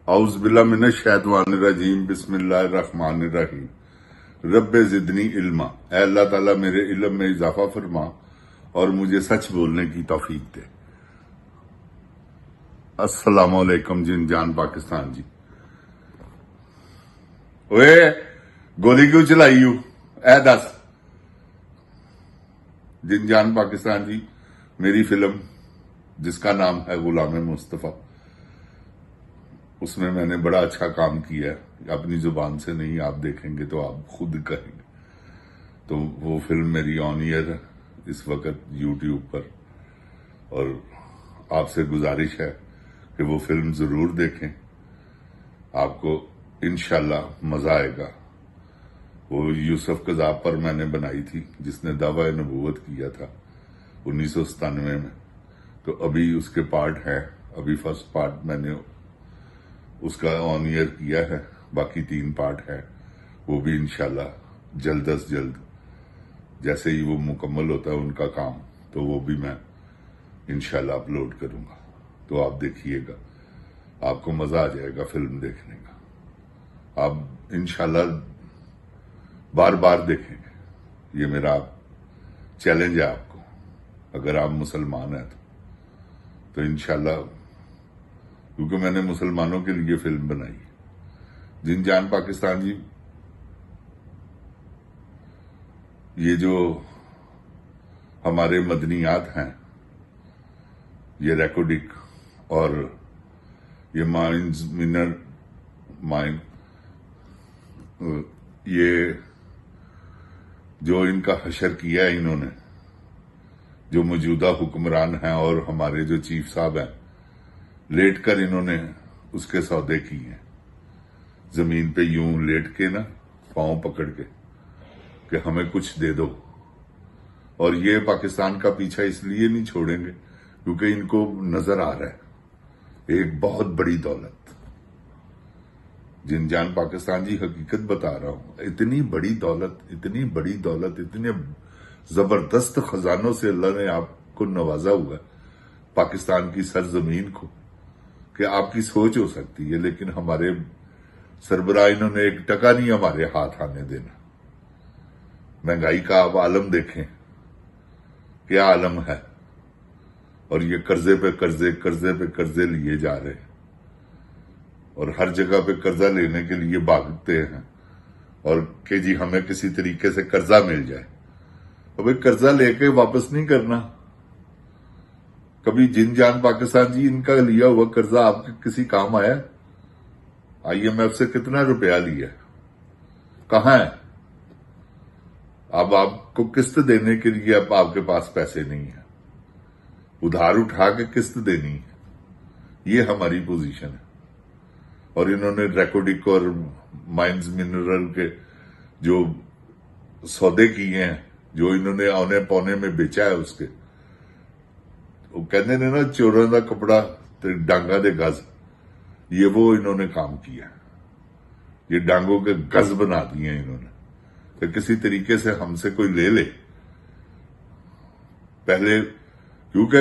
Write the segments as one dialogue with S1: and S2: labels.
S1: اعوذ باللہ من الشیطان الرجیم بسم اللہ الرحمن الرحیم رب زدنی علما، اے اللہ تعالیٰ میرے علم میں اضافہ فرما اور مجھے سچ بولنے کی توفیق دے۔ السلام علیکم جن جان پاکستان جی۔ اوے گولی کیوں چلائی ہو؟ اے دس جن جان پاکستان جی، میری فلم جس کا نام ہے غلام مصطفیٰ، اس میں میں نے بڑا اچھا کام کیا ہے، اپنی زبان سے نہیں، آپ دیکھیں گے تو آپ خود کہیں گے۔ تو وہ فلم میری آن ایئر ہے اس وقت یوٹیوب پر، اور آپ سے گزارش ہے کہ وہ فلم ضرور دیکھیں، آپ کو انشاءاللہ مزہ آئے گا۔ وہ یوسف قذاب پر میں نے بنائی تھی، جس نے دعوی نبوت کیا تھا 1997 میں، تو ابھی اس کے پارٹ ہیں، ابھی فرسٹ پارٹ میں نے اس کا آن ایئر کیا ہے، باقی 3 پارٹ ہے، وہ بھی انشاءاللہ جلد از جلد جیسے ہی وہ مکمل ہوتا ہے ان کا کام، تو وہ بھی میں انشاءاللہ اپلوڈ کروں گا، تو آپ دیکھیے گا، آپ کو مزہ آ جائے گا فلم دیکھنے کا، آپ انشاءاللہ بار بار دیکھیں گے۔ یہ میرا چیلنج ہے آپ کو، اگر آپ مسلمان ہیں تو انشاءاللہ، کیونکہ میں نے مسلمانوں کے لیے فلم بنائی ہے۔ جن جان پاکستان جی، یہ جو ہمارے مدنیات ہیں، یہ ریکارڈنگ اور یہ یہ جو ان کا حشر کیا ہے انہوں نے، جو موجودہ حکمران ہیں اور ہمارے جو چیف صاحب ہیں، لیٹ کر انہوں نے اس کے سودے کیے ہیں، زمین پہ یوں لیٹ کے نا، پاؤں پکڑ کے، کہ ہمیں کچھ دے دو۔ اور یہ پاکستان کا پیچھا اس لیے نہیں چھوڑیں گے کیونکہ ان کو نظر آ رہا ہے ایک بہت بڑی دولت۔ جن جان پاکستان جی، حقیقت بتا رہا ہوں، اتنی بڑی دولت، اتنے زبردست خزانوں سے اللہ نے آپ کو نوازا ہوا ہے، پاکستان کی سرزمین کو، کہ آپ کی سوچ ہو سکتی ہے، لیکن ہمارے سربراہ انہوں نے 1 ٹکا نہیں ہمارے ہاتھ آنے دینا۔ مہنگائی کا آپ عالم دیکھیں، کیا عالم ہے، اور یہ قرضے پہ قرضے لیے جا رہے ہیں، اور ہر جگہ پہ قرضہ لینے کے لیے بھاگتے ہیں، اور کہ جی ہمیں کسی طریقے سے قرضہ مل جائے۔ ابھی قرضہ لے کے واپس نہیں کرنا۔ کبھی جن جان پاکستان جی، ان کا لیا ہوا قرضہ آپ کے کسی کام آیا؟ IMF سے کتنا روپیہ لیا؟ کہاں ہے؟ اب آپ کو قسط دینے کے لیے اب آپ کے پاس پیسے نہیں ہیں، ادھار اٹھا کے قسط دینی ہے۔ یہ ہماری پوزیشن ہے، اور انہوں نے ریکارڈنگ اور مائنز منرل کے جو سودے کیے ہیں، جو انہوں نے اونے پونے میں بیچا ہے، اس کے وہ کہتے ہیں نا، چوراں دا کپڑا تے ڈانگا دے گز، یہ وہ انہوں نے کام کیا، یہ ڈانگوں کے گز بنا دیے ہیں انہوں نے، کہ کسی طریقے سے ہم سے کوئی لے لے۔ پہلے کیونکہ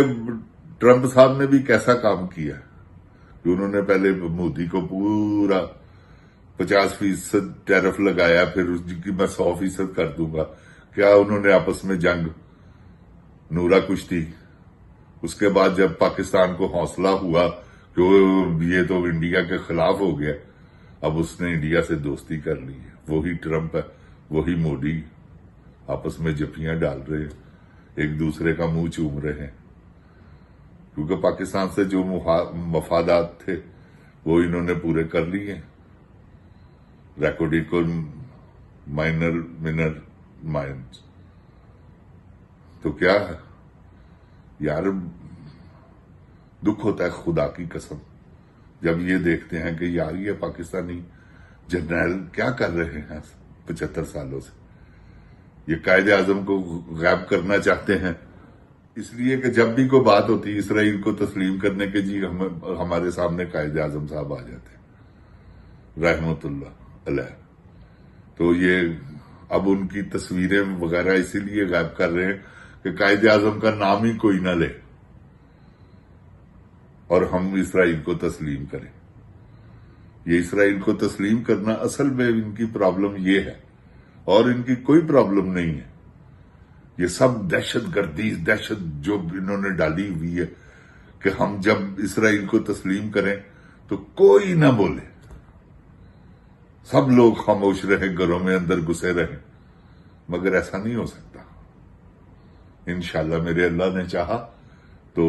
S1: ٹرمپ صاحب نے بھی کیسا کام کیا کہ انہوں نے پہلے مودی کو پورا 50% ٹیرف لگایا، پھر اس کی میں 100% کر دوں گا۔ کیا انہوں نے آپس میں جنگ، نورا کشتی، اس کے بعد جب پاکستان کو حوصلہ ہوا کہ یہ تو انڈیا کے خلاف ہو گیا، اب اس نے انڈیا سے دوستی کر لی ہے۔ وہی ٹرمپ ہے، وہی مودی، آپس میں جفیاں ڈال رہے ہیں، ایک دوسرے کا منہ چوم رہے ہیں، کیونکہ پاکستان سے جو مفادات تھے وہ انہوں نے پورے کر لیے۔ ریکارڈنگ اور منر مائنز، تو کیا ہے یار، دکھ ہوتا ہے خدا کی قسم جب یہ دیکھتے ہیں کہ یار یہ پاکستانی جرنیل کیا کر رہے ہیں 75 سالوں سے، یہ قائد اعظم کو غائب کرنا چاہتے ہیں، اس لیے کہ جب بھی کوئی بات ہوتی اسرائیل کو تسلیم کرنے کے، جی ہمارے سامنے قائد اعظم صاحب آ جاتے ہیں رحمت اللہ علیہ۔ تو یہ اب ان کی تصویریں وغیرہ اسی لیے غائب کر رہے ہیں کہ قائد اعظم کا نام ہی کوئی نہ لے اور ہم اسرائیل کو تسلیم کریں۔ یہ اسرائیل کو تسلیم کرنا اصل میں ان کی پرابلم یہ ہے، اور ان کی کوئی پرابلم نہیں ہے. یہ سب دہشت گردی، دہشت جو انہوں نے ڈالی ہوئی ہے کہ ہم جب اسرائیل کو تسلیم کریں تو کوئی نہ بولے، سب لوگ خاموش رہیں، گھروں میں اندر گھسے رہیں. مگر ایسا نہیں ہو سکتا. انشاءاللہ میرے اللہ نے چاہا تو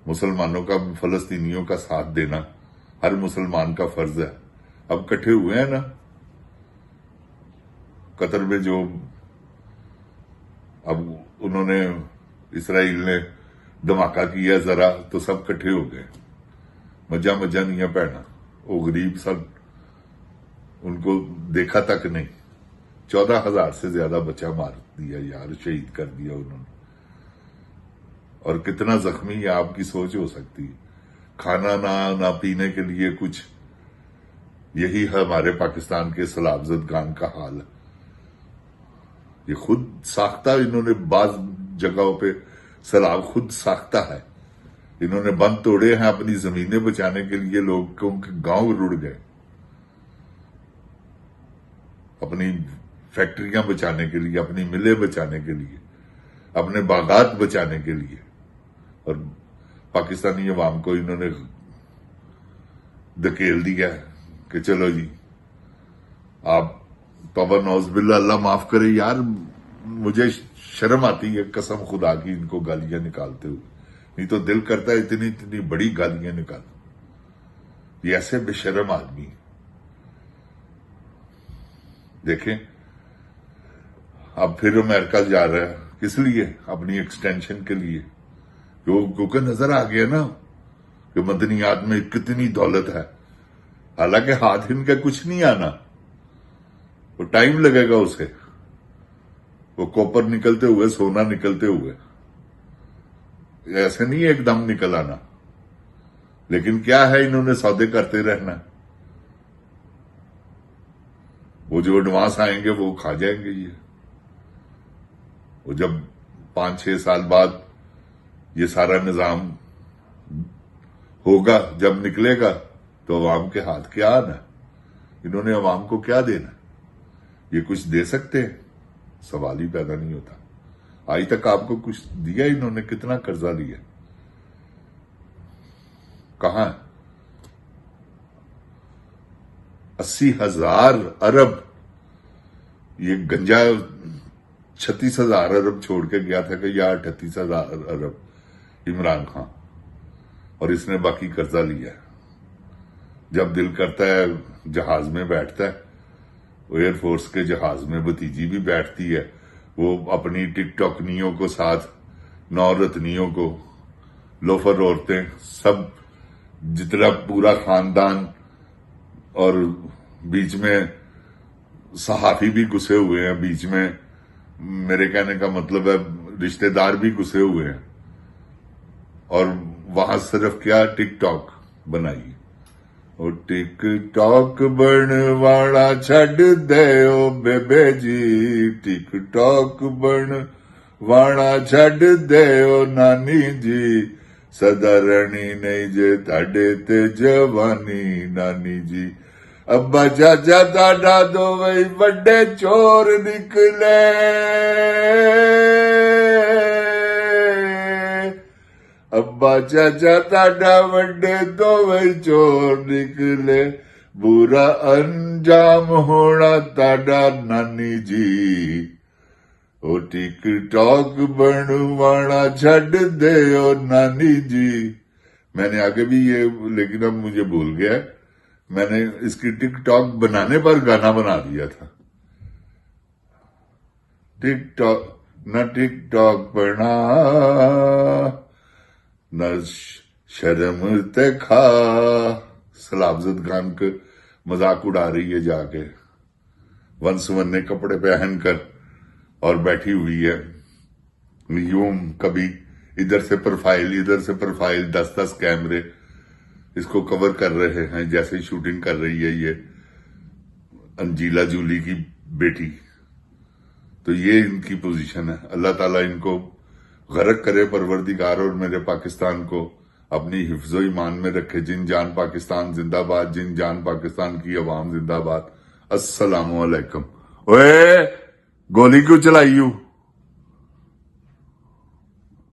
S1: مسلمانوں کا، فلسطینیوں کا ساتھ دینا ہر مسلمان کا فرض ہے. اب کٹھے ہوئے ہیں نا قطر میں، جو اب انہوں نے، اسرائیل نے دھماکہ کیا ذرا تو سب کٹھے ہو گئے. مجا نہیں ہے پہنا، وہ غریب سب، ان کو دیکھا تک نہیں. 14,000 سے زیادہ بچہ مار دیا یار، شہید کر دیا انہوں نے. اور کتنا زخمی ہے آپ کی سوچ ہو سکتی ہے. کھانا نہ پینے کے لیے کچھ. یہی ہے ہمارے پاکستان کے سیلاب زدگان کا حال ہے. یہ خود ساختہ، انہوں نے بعض جگہوں پہ سیلاب خود ساختہ ہے. انہوں نے بند توڑے ہیں اپنی زمینیں بچانے کے لیے، لوگوں کے گاؤں رڑ گئے اپنی فیکٹریاں بچانے کے لیے، اپنی ملیں بچانے کے لیے، اپنے باغات بچانے کے لیے. اور پاکستانی عوام کو انہوں نے دھکیل دیا کہ چلو جی آپ توبہ نعوذ باللہ، اللہ معاف کرے. یار مجھے شرم آتی ہے قسم خدا کی ان کو گالیاں نکالتے ہوئے. نہیں تو دل کرتا ہے اتنی بڑی گالیاں نکال. یہ ایسے بے شرم آدمی. دیکھیں اب پھر امریکہ جا رہا ہے، کس لیے؟ اپنی ایکسٹینشن کے لیے. کیونکہ نظر آ گیا نا کہ مدنیات میں کتنی دولت ہے. حالانکہ ہاتھ ان کا کچھ نہیں آنا، وہ ٹائم لگے گا اسے. وہ کوپر نکلتے ہوئے، سونا نکلتے ہوئے، ایسے نہیں ایک دم نکل آنا. لیکن کیا ہے، انہوں نے سودے کرتے رہنا. وہ جو ایڈوانس آئیں گے وہ کھا جائیں گے. وہ جب 5-6 سال بعد یہ سارا نظام ہوگا، جب نکلے گا تو عوام کے ہاتھ کیا آنا. انہوں نے عوام کو کیا دینا؟ یہ کچھ دے سکتے ہیں؟ سوال ہی پیدا نہیں ہوتا. آج تک آپ کو کچھ دیا انہوں نے؟ کتنا قرضہ لیا؟ کہاں؟ 80,000 ارب. یہ گنجا 36,000 ارب چھوڑ کے گیا تھا کہ یا 38,000 ارب عمران خان، اور اس نے باقی قرضہ لیا. جب دل کرتا ہے جہاز میں بیٹھتا ہے، ایئر فورس کے جہاز میں بھتیجی بھی بیٹھتی ہے، وہ اپنی ٹک ٹاکنیوں کو ساتھ، نورتنیوں کو، لوفر عورتیں، سب جتنا پورا خاندان، اور بیچ میں صحافی بھی گھسے ہوئے ہیں. بیچ میں میرے کہنے کا مطلب ہے رشتہ دار بھی گھسے ہوئے ہیں. اور وہاں صرف کیا ٹک ٹاک بنائی. اور ٹک ٹاک بنوانا چھڈ دیو بیبے جی، ٹک ٹاک بنوانا چھڈ دیو نانی جی، سدا رہنی نہیں جے تاڈے تے جوانی نانی جی. ابا چاچا تاڈا دوویں وڈے چور نکلے، ابا چاچا تاڈا وڈے دوویں چور نکلے، برا انجام ہونا تاڈا نانی جی. او ٹک ٹاک بنوانا چھڈ دیو نانی جی. میں نے آگے بھی یہ، لیکن اب مجھے بھول گیا. میں نے اس کی ٹک ٹاک بنانے پر گانا بنا دیا تھا. ٹک ٹاک نہ ٹک ٹاک بنا، نہ شرم تے کھا. سیلاب زدگان کا مذاق اڑا رہی ہے جا کے، ون سونے کپڑے پہن کر، اور بیٹھی ہوئی ہے یوں، کبھی ادھر سے پروفائل، ادھر سے پروفائل، 10 کیمرے اس کو کور کر رہے ہیں جیسے شوٹنگ کر رہی ہے یہ انجیلا جولی کی بیٹی. تو یہ ان کی پوزیشن ہے. اللہ تعالیٰ ان کو غرق کرے پروردگار، اور میرے پاکستان کو اپنی حفظ و ایمان میں رکھے. جن جان پاکستان زندہ باد, جن جان پاکستان کی عوام زندہ باد. السلام علیکم. اوے گولی کیوں چلائی ہو؟